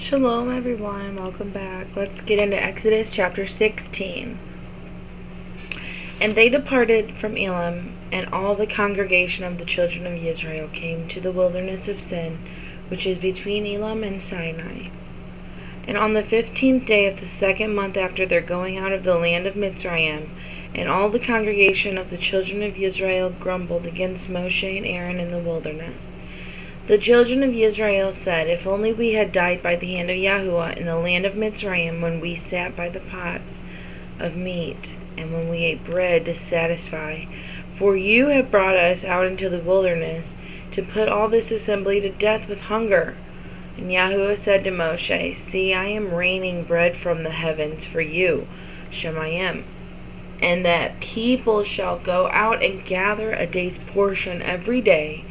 Shalom everyone, welcome back. Let's get into Exodus chapter 16. And they departed from Elim, and all the congregation of the children of Israel came to the wilderness of Sin, which is between Elim and Sinai. And on the 15th day of the second month after their going out of the land of Mitzrayim, and all the congregation of the children of Israel grumbled against Moshe and Aaron in the wilderness. The children of Israel said, If only we had died by the hand of Yahuwah in the land of Mitzrayim, when we sat by the pots of meat, and when we ate bread to satisfy. For you have brought us out into the wilderness, to put all this assembly to death with hunger. And Yahuwah said to Moshe, See, I am raining bread from the heavens for you, Shemayim, and that people shall go out and gather a day's portion every day,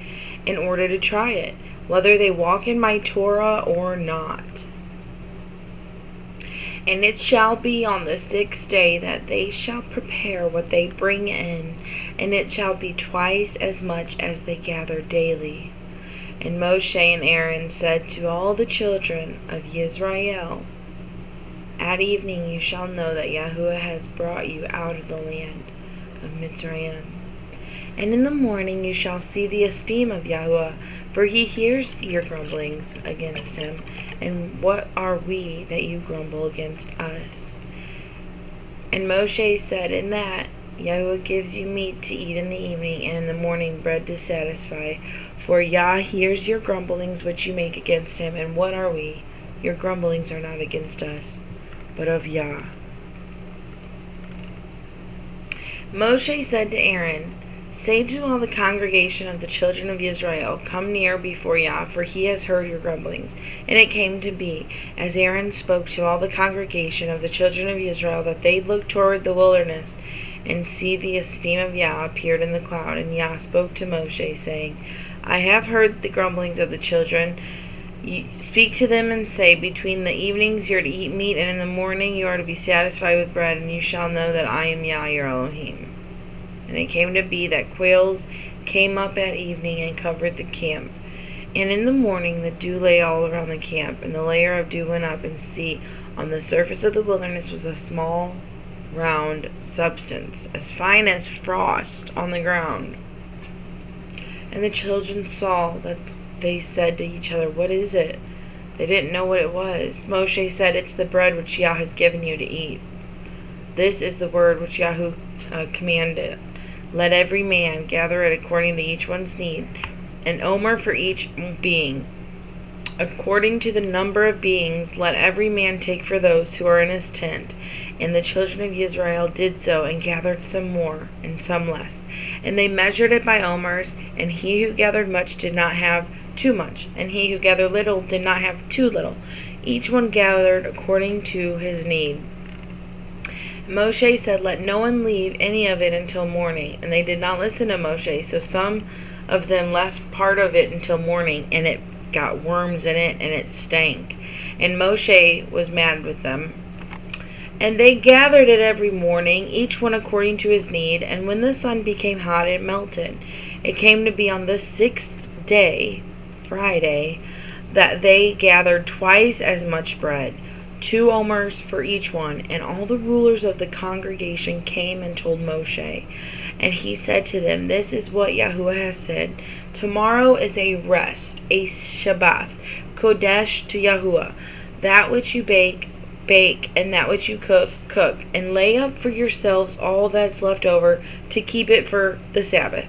in order to try it, whether they walk in my Torah or not. And it shall be on the 6th day that they shall prepare what they bring in, and it shall be twice as much as they gather daily. And Moshe and Aaron said to all the children of Israel, At evening you shall know that Yahuwah has brought you out of the land of Mitzrayim. And in the morning you shall see the esteem of Yahuwah, for he hears your grumblings against him. And what are we that you grumble against us? And Moshe said, In that Yahuwah gives you meat to eat in the evening, and in the morning bread to satisfy. For Yah hears your grumblings which you make against him. And what are we? Your grumblings are not against us, but of Yah. Moshe said to Aaron, Say to all the congregation of the children of Israel, Come near before Yah, for he has heard your grumblings. And it came to be, as Aaron spoke to all the congregation of the children of Israel, that they looked toward the wilderness, and see the esteem of Yah appeared in the cloud. And Yah spoke to Moshe, saying, I have heard the grumblings of the children. Speak to them and say, Between the evenings you are to eat meat, and in the morning you are to be satisfied with bread, and you shall know that I am Yah your Elohim. And it came to be that quails came up at evening and covered the camp. And in the morning the dew lay all around the camp, and the layer of dew went up, and see, on the surface of the wilderness was a small, round substance, as fine as frost on the ground. And the children saw that, they said to each other, What is it? They didn't know what it was. Moshe said, It's the bread which Yah has given you to eat. This is the word which Yahuwah commanded. Let every man gather it according to each one's need, an omer for each being. According to the number of beings, let every man take for those who are in his tent. And the children of Israel did so, and gathered some more, and some less. And they measured it by omers, and he who gathered much did not have too much, and he who gathered little did not have too little. Each one gathered according to his need. Moshe said, Let no one leave any of it until morning. And they did not listen to Moshe, so some of them left part of it until morning, and it got worms in it, and it stank. And Moshe was mad with them. And they gathered it every morning, each one according to his need, and when the sun became hot, it melted. It came to be on the 6th day, Friday, that they gathered twice as much bread, 2 omers for each one. And all the rulers of the congregation came and told Moshe. And he said to them, This is what Yahuwah has said. Tomorrow is a rest, a Shabbath, Kodesh to Yahuwah. That which you bake, and that which you cook. And lay up for yourselves all that's left over, to keep it for the Sabbath.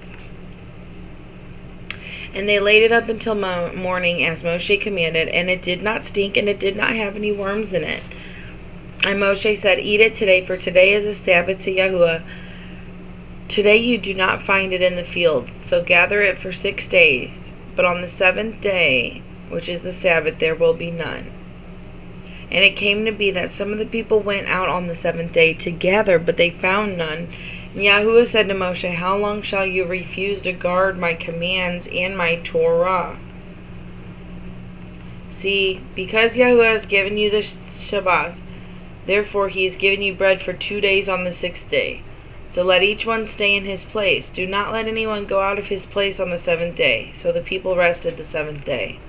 And they laid it up until morning, as Moshe commanded, and it did not stink, and it did not have any worms in it. And Moshe said, Eat it today, for today is a Sabbath to Yahuwah. Today you do not find it in the fields, so gather it for 6 days. But on the 7th day, which is the Sabbath, there will be none. And it came to be that some of the people went out on the 7th day to gather, but they found none. And Yahuwah said to Moshe, How long shall you refuse to guard my commands and my Torah? See, because Yahuwah has given you the Shabbat, therefore he has given you bread for 2 days on the 6th day. So let each one stay in his place. Do not let anyone go out of his place on the 7th day. So the people rested the 7th day.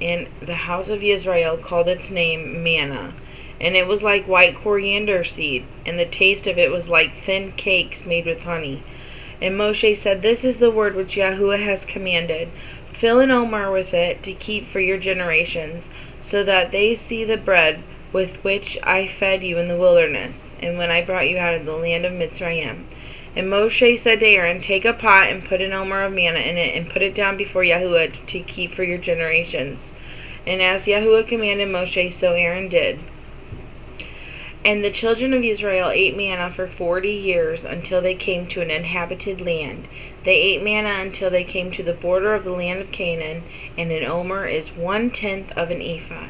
and the house of Israel called its name manna. And it was like white coriander seed, and the taste of it was like thin cakes made with honey. And Moshe said, This is the word which Yahuwah has commanded. Fill an omer with it to keep for your generations, so that they see the bread with which I fed you in the wilderness, and when I brought you out of the land of Mitzrayim. And Moshe said to Aaron, Take a pot and put an omer of manna in it, and put it down before Yahuwah to keep for your generations. And as Yahuwah commanded Moshe, so Aaron did. And the children of Israel ate manna for 40 years until they came to an inhabited land. They ate manna until they came to the border of the land of Canaan, and an omer is 1/10 of an ephah.